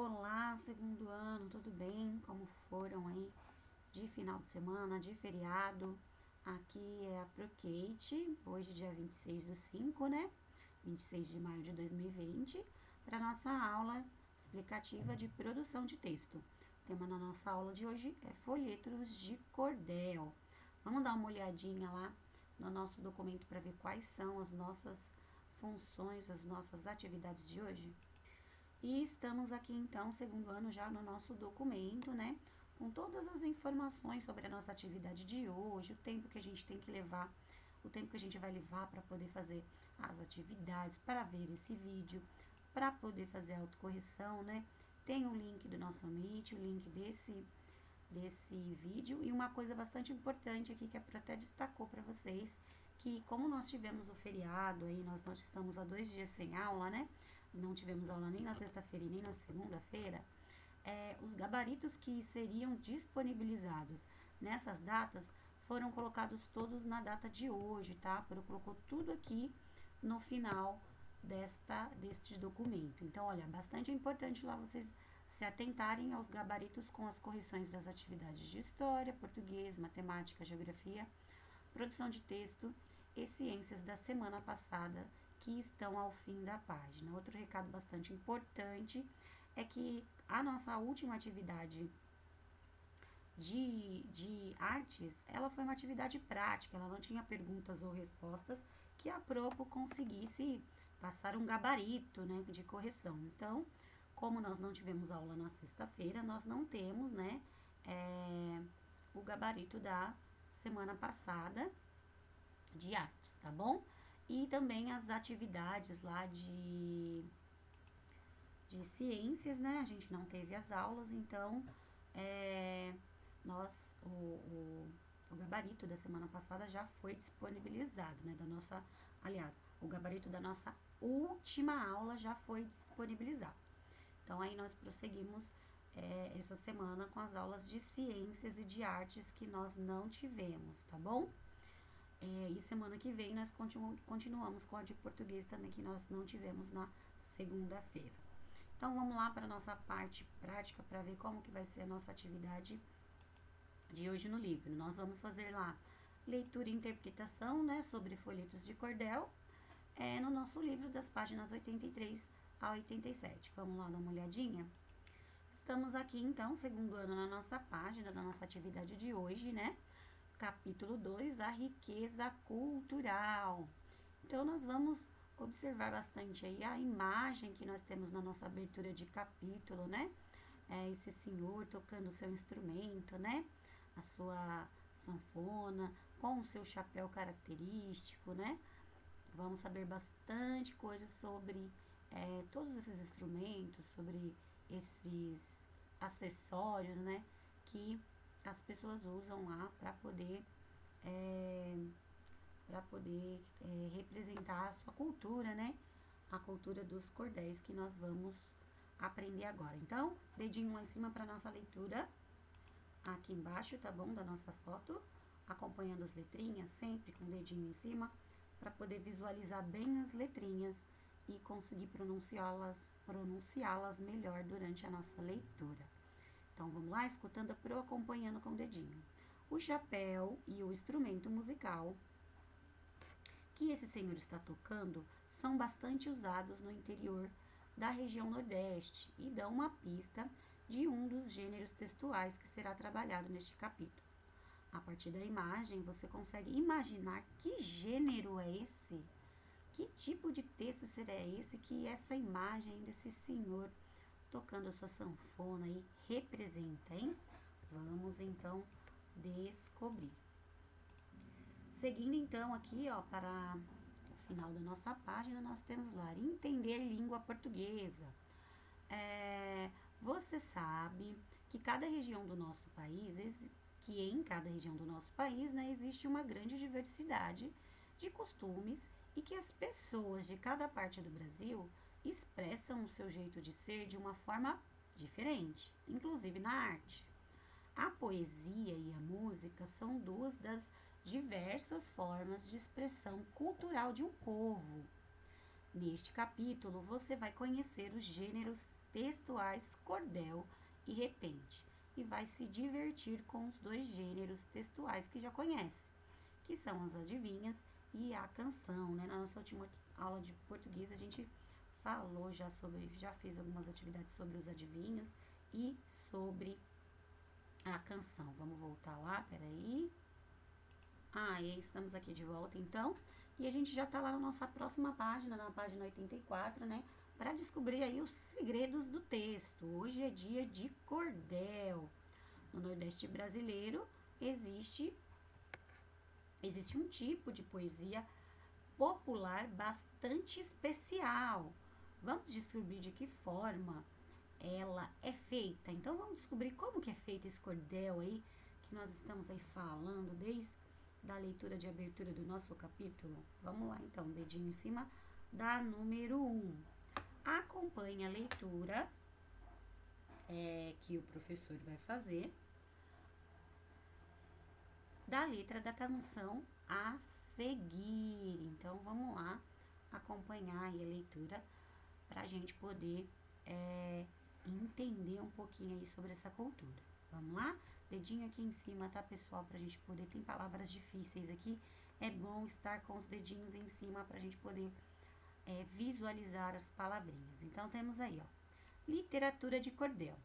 Olá, segundo ano, tudo bem? Como foram aí de final de semana, de feriado? Aqui é a ProKate, hoje dia 26/5, né? 26 de maio de 2020, para nossa aula explicativa de produção de texto. O tema da nossa aula de hoje é folhetos de cordel. Vamos dar uma olhadinha lá no nosso documento para ver quais são as nossas funções, as nossas atividades de hoje? E estamos aqui então, segundo ano, já no nosso documento, né? Com todas as informações sobre a nossa atividade de hoje, o tempo que a gente tem que levar, o tempo que a gente vai levar para poder fazer as atividades, para ver esse vídeo, para poder fazer a autocorreção, né? Tem o link do nosso Meet, o link desse vídeo. E uma coisa bastante importante aqui que a Pro até destacou para vocês, que como nós tivemos o feriado aí, nós estamos há 2 dias sem aula, né? Não tivemos aula nem na sexta-feira e nem na segunda-feira. Os gabaritos que seriam disponibilizados nessas datas foram colocados todos na data de hoje, tá? Pro colocou tudo aqui no final deste documento. Então, olha, bastante importante lá vocês se atentarem aos gabaritos com as correções das atividades de história, português, matemática, geografia, produção de texto e ciências da semana passada, que estão ao fim da página. Outro recado bastante importante é que a nossa última atividade de artes, ela foi uma atividade prática, ela não tinha perguntas ou respostas que a Propo conseguisse passar um gabarito, né, de correção. Então, como nós não tivemos aula na sexta-feira, nós não temos, né, o gabarito da semana passada de artes, tá bom? E também as atividades lá de ciências, né? A gente não teve as aulas, então o gabarito da semana passada já foi disponibilizado, né? Aliás, o gabarito da nossa última aula já foi disponibilizado. Então, aí nós prosseguimos essa semana com as aulas de ciências e de artes que nós não tivemos, tá bom? E semana que vem nós continuamos com a de português também, que nós não tivemos na segunda-feira. Então, vamos lá para a nossa parte prática para ver como que vai ser a nossa atividade de hoje no livro. Nós vamos fazer lá leitura e interpretação, né, sobre folhetos de cordel, no nosso livro das páginas 83 a 87. Vamos lá dar uma olhadinha? Estamos aqui, então, segundo ano na nossa página da nossa atividade de hoje, né? Capítulo 2, a riqueza cultural. Então, nós vamos observar bastante aí a imagem que nós temos na nossa abertura de capítulo, né? Esse senhor tocando o seu instrumento, né? A sua sanfona, com o seu chapéu característico, né? Vamos saber bastante coisas sobre todos esses instrumentos, sobre esses acessórios, né? Que as pessoas usam lá para poder representar a sua cultura, né? A cultura dos cordéis que nós vamos aprender agora. Então, dedinho lá em cima para nossa leitura, aqui embaixo, tá bom? Da nossa foto, acompanhando as letrinhas, sempre com o dedinho em cima, para poder visualizar bem as letrinhas e conseguir pronunciá-las melhor durante a nossa leitura. Então, vamos lá, escutando a Pro, acompanhando com o dedinho. O chapéu e o instrumento musical que esse senhor está tocando são bastante usados no interior da região Nordeste e dão uma pista de um dos gêneros textuais que será trabalhado neste capítulo. A partir da imagem, você consegue imaginar que gênero é esse? Que tipo de texto será esse que essa imagem desse senhor tocando a sua sanfona aí representa, hein? Vamos então descobrir. Seguindo então aqui, ó, para o final da nossa página, nós temos lá, entender língua portuguesa. Você sabe que cada região do nosso país, em cada região do nosso país, né, existe uma grande diversidade de costumes e que as pessoas de cada parte do Brasil expressam o seu jeito de ser de uma forma diferente, inclusive na arte. A poesia e a música são duas das diversas formas de expressão cultural de um povo. Neste capítulo, você vai conhecer os gêneros textuais cordel e repente e vai se divertir com os dois gêneros textuais que já conhece, que são as adivinhas e a canção, né? Na nossa última aula de português, a gente falou já fez algumas atividades sobre os adivinhos e sobre a canção. Vamos voltar lá, peraí. E estamos aqui de volta, então. E a gente já tá lá na nossa próxima página, na página 84, né? Para descobrir aí os segredos do texto. Hoje é dia de cordel. No Nordeste brasileiro existe um tipo de poesia popular bastante especial. Vamos descobrir de que forma ela é feita. Então vamos descobrir como que é feito esse cordel aí, que nós estamos aí falando desde da leitura de abertura do nosso capítulo. Vamos lá então, dedinho em cima da número 1. Acompanhe a leitura que o professor vai fazer da letra da canção a seguir. Então vamos lá acompanhar aí a leitura para a gente poder entender um pouquinho aí sobre essa cultura. Vamos lá? Dedinho aqui em cima, tá, pessoal? Pra gente poder, tem palavras difíceis aqui, é bom estar com os dedinhos em cima pra gente poder visualizar as palavrinhas. Então, temos aí, ó, literatura de cordel.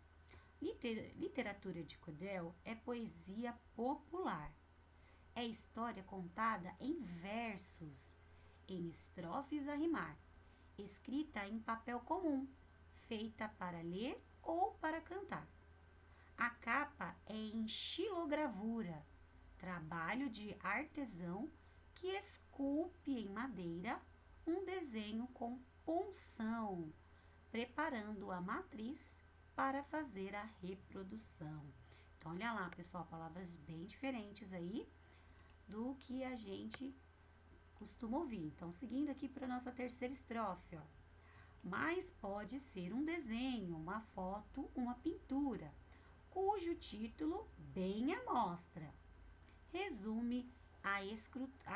Literatura de cordel é poesia popular. É história contada em versos, em estrofes a rimar, escrita em papel comum, feita para ler ou para cantar. A capa é em xilogravura, trabalho de artesão que esculpe em madeira um desenho com punção, preparando a matriz para fazer a reprodução. Então, olha lá, pessoal, palavras bem diferentes aí do que a gente costuma ouvir. Então, seguindo aqui para a nossa terceira estrofe, ó. Mas pode ser um desenho, uma foto, uma pintura, cujo título bem à mostra resume a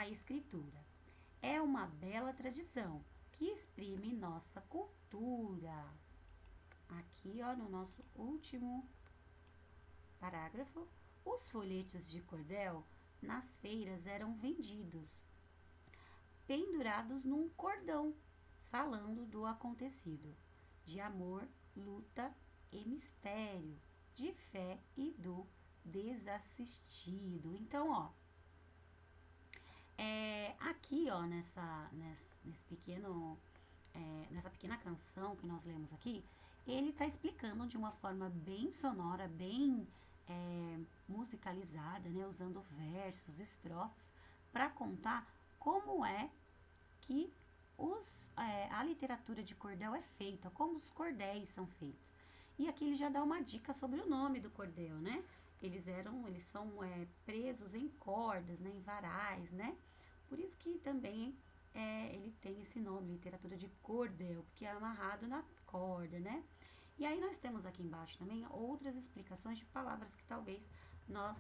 escritura. É uma bela tradição que exprime nossa cultura. Aqui, ó, no nosso último parágrafo, os folhetos de cordel nas feiras eram vendidos, pendurados num cordão, falando do acontecido, de amor, luta e mistério, de fé e do desassistido. Então, ó, aqui, ó, nessa pequena canção que nós lemos aqui, ele está explicando de uma forma bem sonora, bem musicalizada, né, usando versos, estrofes, para contar como é que a literatura de cordel é feita, como os cordéis são feitos. E aqui ele já dá uma dica sobre o nome do cordel, né? Eles são presos em cordas, né, em varais, né? Por isso que também ele tem esse nome, literatura de cordel, porque é amarrado na corda, né? E aí nós temos aqui embaixo também outras explicações de palavras que talvez nós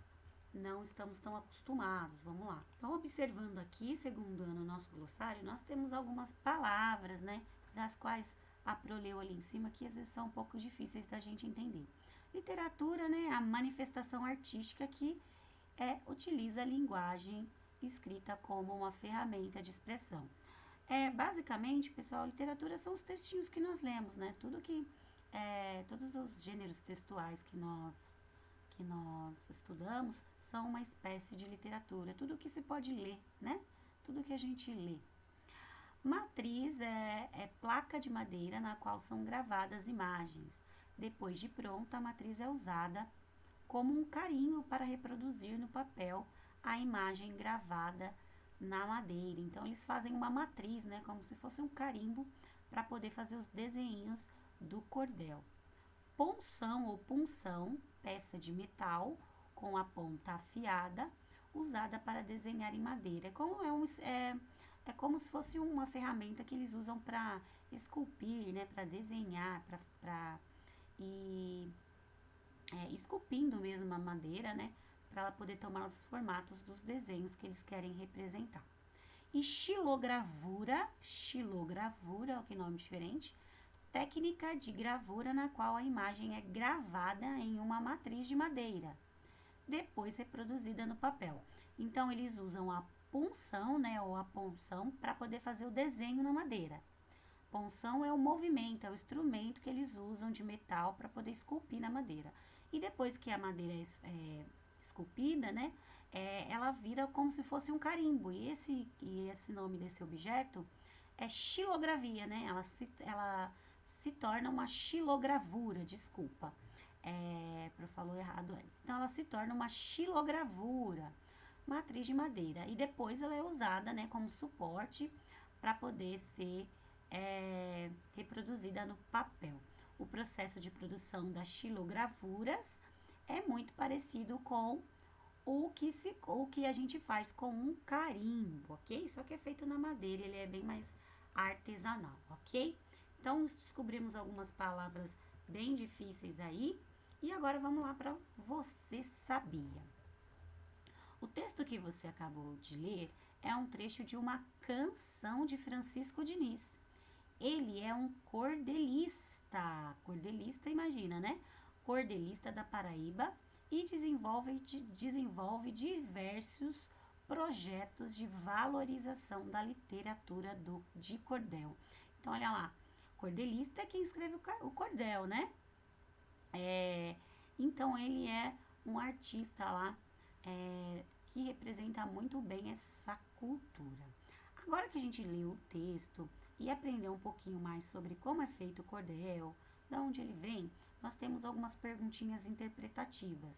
não estamos tão acostumados. Vamos lá. Então, observando aqui, segundando o nosso glossário, nós temos algumas palavras, né, das quais a Pro leu ali em cima, que às vezes são um pouco difíceis da gente entender. Literatura, né, a manifestação artística que utiliza a linguagem escrita como uma ferramenta de expressão. Basicamente, pessoal, literatura são os textinhos que nós lemos, né, todos os gêneros textuais que nós estudamos são uma espécie de literatura, tudo que se pode ler, né? Tudo que a gente lê. Matriz é placa de madeira na qual são gravadas imagens. Depois de pronta, a matriz é usada como um carimbo para reproduzir no papel a imagem gravada na madeira. Então, eles fazem uma matriz, né? Como se fosse um carimbo para poder fazer os desenhos do cordel. Ponção ou punção, peça de metal com a ponta afiada, usada para desenhar em madeira. É como se fosse uma ferramenta que eles usam para esculpir, né, para desenhar, para ir esculpindo mesmo a madeira, né, para ela poder tomar os formatos dos desenhos que eles querem representar. E xilogravura, olha que nome diferente, técnica de gravura na qual a imagem é gravada em uma matriz de madeira, depois reproduzida no papel. Então, eles usam a punção, né, ou a ponção, para poder fazer o desenho na madeira. Ponção é o movimento, é o instrumento que eles usam de metal para poder esculpir na madeira. E depois que a madeira é esculpida, né, ela vira como se fosse um carimbo. E esse nome desse objeto é xilografia, né? Ela se torna uma xilogravura, desculpa. Eu falou errado antes. Então, ela se torna uma xilogravura, matriz de madeira. E depois ela é usada, né, como suporte para poder ser reproduzida no papel. O processo de produção das xilogravuras é muito parecido com o que a gente faz com um carimbo, ok? Só que é feito na madeira, ele é bem mais artesanal, ok? Então, descobrimos algumas palavras bem difíceis aí. E agora vamos lá para Você Sabia. O texto que você acabou de ler é um trecho de uma canção de Francisco Diniz. Ele é um cordelista, imagina, né? Cordelista da Paraíba e desenvolve diversos projetos de valorização da literatura de cordel. Então, olha lá, cordelista é quem escreve o cordel, né? Então, ele é um artista lá que representa muito bem essa cultura. Agora que a gente leu o texto e aprendeu um pouquinho mais sobre como é feito o cordel, de onde ele vem, nós temos algumas perguntinhas interpretativas.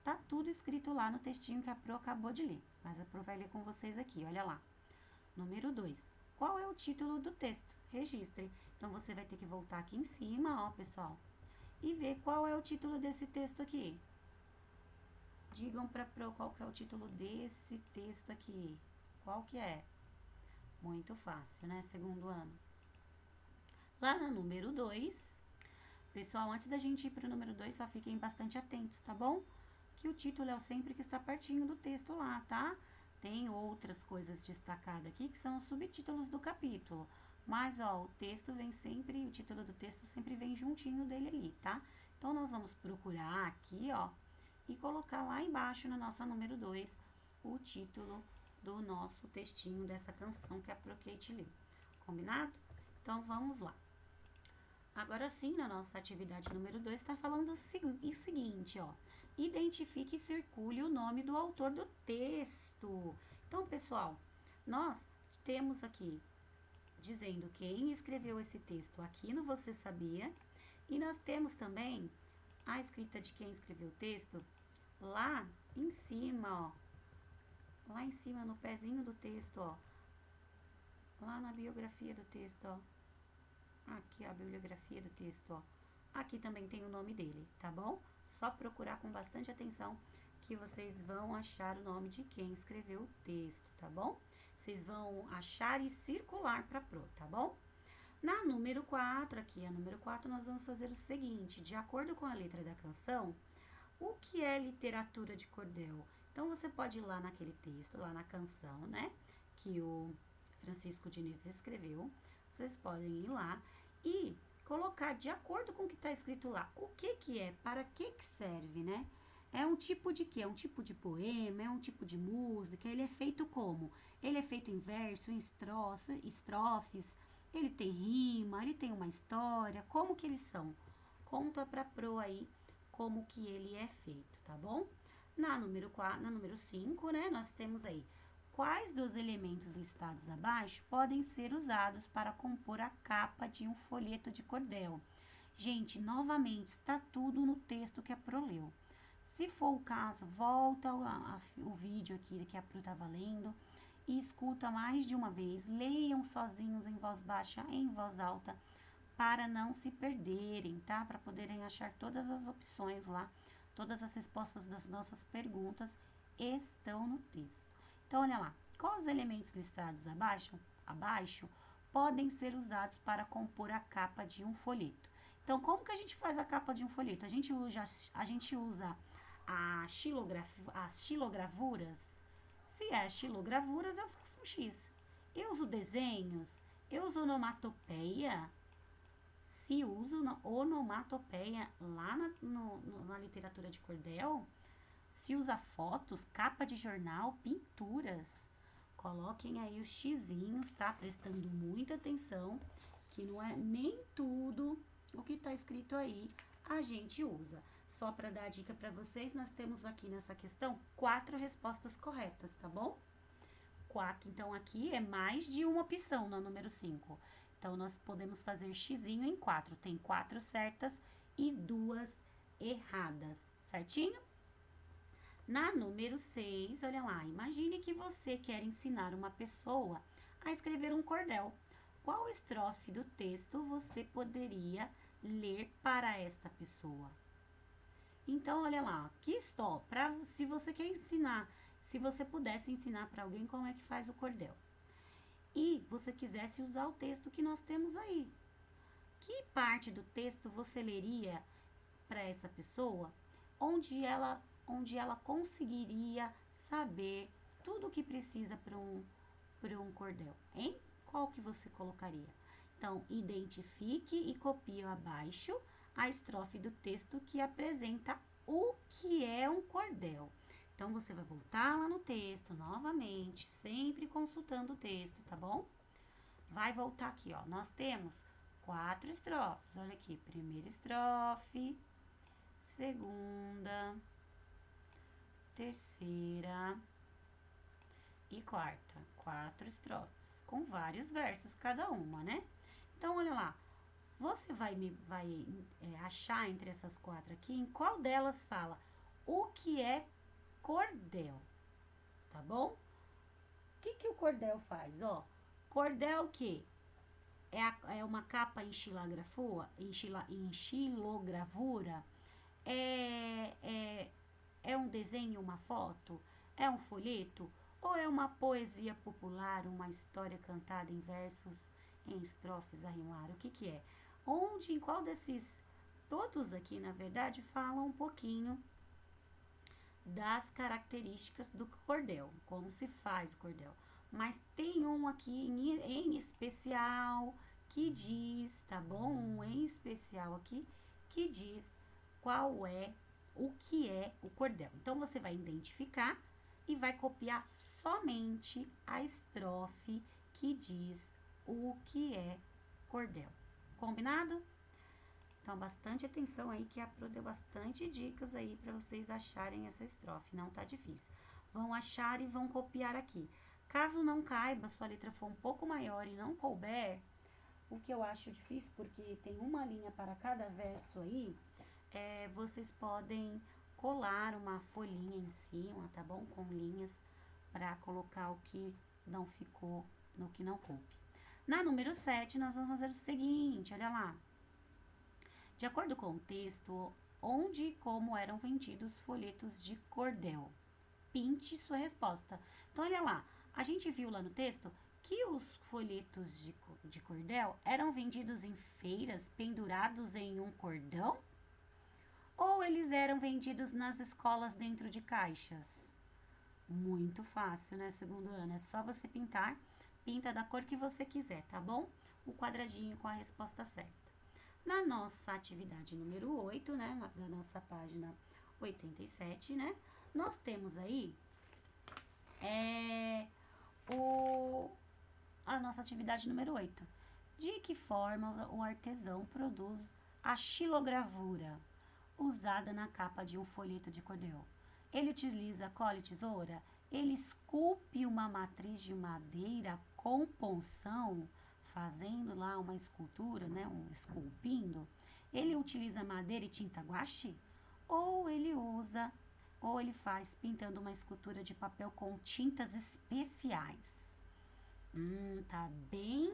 Tá tudo escrito lá no textinho que a Pro acabou de ler, mas a Pro vai ler com vocês aqui, olha lá. Número 2. Qual é o título do texto? Registre. Então, você vai ter que voltar aqui em cima, ó, pessoal, e ver qual é o título desse texto aqui. Digam pra Pro qual que é o título desse texto aqui. Qual que é? Muito fácil, né? Segundo ano. Lá no número 2, pessoal, antes da gente ir para o número 2, só fiquem bastante atentos, tá bom? Que o título é o sempre que está pertinho do texto lá, tá? Tem outras coisas destacadas aqui, que são os subtítulos do capítulo. Mas, ó, o texto vem sempre, o título do texto sempre vem juntinho dele ali, tá? Então, nós vamos procurar aqui, ó, e colocar lá embaixo no nosso número 2 o título do nosso textinho dessa canção que a Pro Kate leu. Combinado? Então, vamos lá. Agora sim, na nossa atividade número 2, está falando o seguinte, ó. Identifique e circule o nome do autor do texto. Então, pessoal, nós temos aqui dizendo quem escreveu esse texto aqui no Você Sabia. E nós temos também a escrita de quem escreveu o texto lá em cima, ó. Lá em cima, no pezinho do texto, ó. Lá na biografia do texto, ó. Aqui, ó, a bibliografia do texto, ó. Aqui também tem o nome dele, tá bom? Só procurar com bastante atenção que vocês vão achar o nome de quem escreveu o texto, tá bom? Vocês vão achar e circular para Pro, tá bom? Na número 4, aqui, a número 4, nós vamos fazer o seguinte. De acordo com a letra da canção, o que é literatura de cordel? Então, você pode ir lá naquele texto, lá na canção, né? Que o Francisco Diniz escreveu. Vocês podem ir lá e colocar de acordo com o que está escrito lá. O que que é? Para que serve, né? É um tipo de quê? É um tipo de poema? É um tipo de música? Ele é feito como? Ele é feito em verso, em estrofes, ele tem rima, ele tem uma história. Como que eles são? Conta pra Pro aí como que ele é feito, tá bom? Na número 5, né, nós temos aí quais dos elementos listados abaixo podem ser usados para compor a capa de um folheto de cordel. Gente, novamente, está tudo no texto que a Pro leu. Se for o caso, volta o vídeo aqui que a Pro estava lendo e escuta mais de uma vez. Leiam sozinhos em voz baixa, em voz alta, para não se perderem, tá? Para poderem achar todas as opções lá, todas as respostas das nossas perguntas estão no texto. Então, olha lá, quais os elementos listados abaixo podem ser usados para compor a capa de um folheto? Então, como que a gente faz a capa de um folheto? A gente usa as xilogravuras. Se é xilogravuras, eu faço um X. Eu uso desenhos? Eu uso onomatopeia? Se uso onomatopeia lá na literatura de cordel? Se usa fotos, capa de jornal, pinturas? Coloquem aí os xizinhos, tá? Prestando muita atenção, que não é nem tudo o que tá escrito aí a gente usa. Só para dar a dica para vocês, nós temos aqui nessa questão 4 respostas corretas, tá bom? 4, então aqui é mais de uma opção na número 5. Então, nós podemos fazer xizinho em 4. Tem 4 certas e 2 erradas, certinho? Na número 6, olha lá, imagine que você quer ensinar uma pessoa a escrever um cordel. Qual estrofe do texto você poderia ler para esta pessoa? Então, olha lá, aqui estou, se você quer ensinar, se você pudesse ensinar para alguém como é que faz o cordel. E você quisesse usar o texto que nós temos aí. Que parte do texto você leria para essa pessoa, onde ela conseguiria saber tudo o que precisa para um cordel, hein? Qual que você colocaria? Então, identifique e copie abaixo a estrofe do texto que apresenta o que é um cordel. Então, você vai voltar lá no texto novamente, sempre consultando o texto, tá bom? Vai voltar aqui, ó. Nós temos 4 estrofes. Olha aqui, primeira estrofe, segunda, terceira e quarta. 4 estrofes, com vários versos cada uma, né? Então, olha lá. Você vai achar entre essas 4 aqui, em qual delas fala o que é cordel, tá bom? O que o cordel faz? Ó, cordel o quê? É uma capa em xilogravura? É um desenho, uma foto? É um folheto? Ou é uma poesia popular, uma história cantada em versos, em estrofes a rimar? O que é? Em qual desses, todos aqui, na verdade, falam um pouquinho das características do cordel, como se faz o cordel. Mas tem um aqui em especial que diz, tá bom? Um em especial aqui que diz o que é o cordel. Então, você vai identificar e vai copiar somente a estrofe que diz o que é cordel. Combinado? Então, bastante atenção aí, que a Pro deu bastante dicas aí para vocês acharem essa estrofe, não tá difícil. Vão achar e vão copiar aqui. Caso não caiba, sua letra for um pouco maior e não couber, o que eu acho difícil, porque tem uma linha para cada verso aí, vocês podem colar uma folhinha em cima, tá bom? Com linhas, para colocar o que não ficou, no que não coube. Na número 7, nós vamos fazer o seguinte, olha lá. De acordo com o texto, onde e como eram vendidos folhetos de cordel? Pinte sua resposta. Então, olha lá, a gente viu lá no texto que os folhetos de cordel eram vendidos em feiras, pendurados em um cordão? Ou eles eram vendidos nas escolas dentro de caixas? Muito fácil, né, segundo ano? É só você pinta da cor que você quiser, tá bom? O quadradinho com a resposta certa. Na nossa atividade número 8, né, da nossa página 87, né, nós temos aí a nossa atividade número 8. De que forma o artesão produz a xilogravura usada na capa de um folheto de cordel? Ele utiliza cola e tesoura? Ele esculpe uma matriz de madeira com punção, fazendo lá uma escultura, né, esculpindo? Ele utiliza madeira e tinta guache? Ou ele faz pintando uma escultura de papel com tintas especiais? Tá bem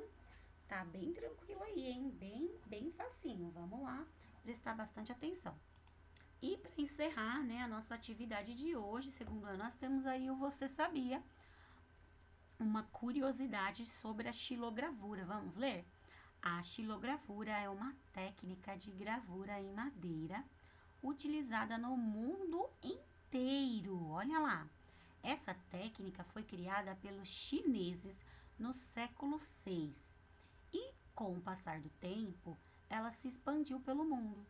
tranquilo aí, hein? Bem facinho. Vamos lá, prestar bastante atenção. E para encerrar, né, a nossa atividade de hoje, segundo ano, nós temos aí o Você Sabia? Uma curiosidade sobre a xilogravura. Vamos ler? A xilogravura é uma técnica de gravura em madeira utilizada no mundo inteiro. Olha lá. Essa técnica foi criada pelos chineses no século VI e, com o passar do tempo, ela se expandiu pelo mundo.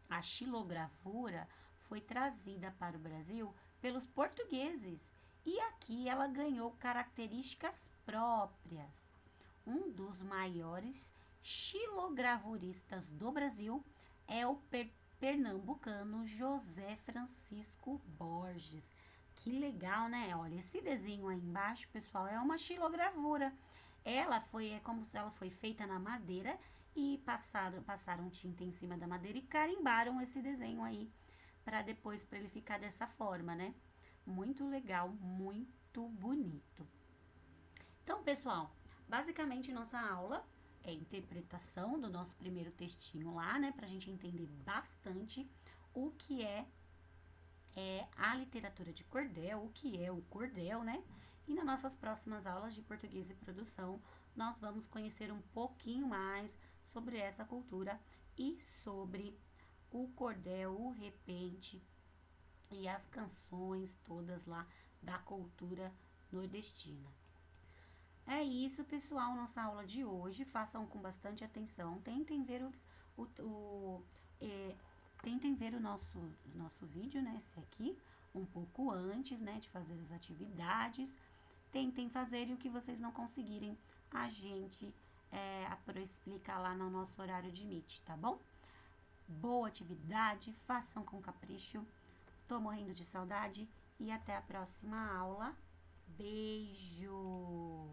A xilogravura foi trazida para o Brasil pelos portugueses e aqui ela ganhou características próprias. Um dos maiores xilogravuristas do Brasil é o pernambucano José Francisco Borges. Que legal, né? Olha, esse desenho aí embaixo, pessoal, é uma xilogravura. É como se ela foi feita na madeira e passaram tinta em cima da madeira e carimbaram esse desenho aí para ele ficar dessa forma, né? Muito legal, muito bonito. Então, pessoal, basicamente nossa aula é interpretação do nosso primeiro textinho lá, né? Pra gente entender bastante o que é a literatura de cordel, o que é o cordel, né? E nas nossas próximas aulas de português e produção, nós vamos conhecer um pouquinho mais sobre essa cultura e sobre o cordel, o repente e as canções todas lá da cultura nordestina. É isso, pessoal, nossa aula de hoje. Façam com bastante atenção. Tentem ver tentem ver o nosso vídeo, né? Esse aqui, um pouco antes, né? De fazer as atividades. Tentem fazer e o que vocês não conseguirem, a gente explica lá no nosso horário de Meet, tá bom? Boa atividade, façam com capricho. Tô morrendo de saudade e até a próxima aula. Beijo!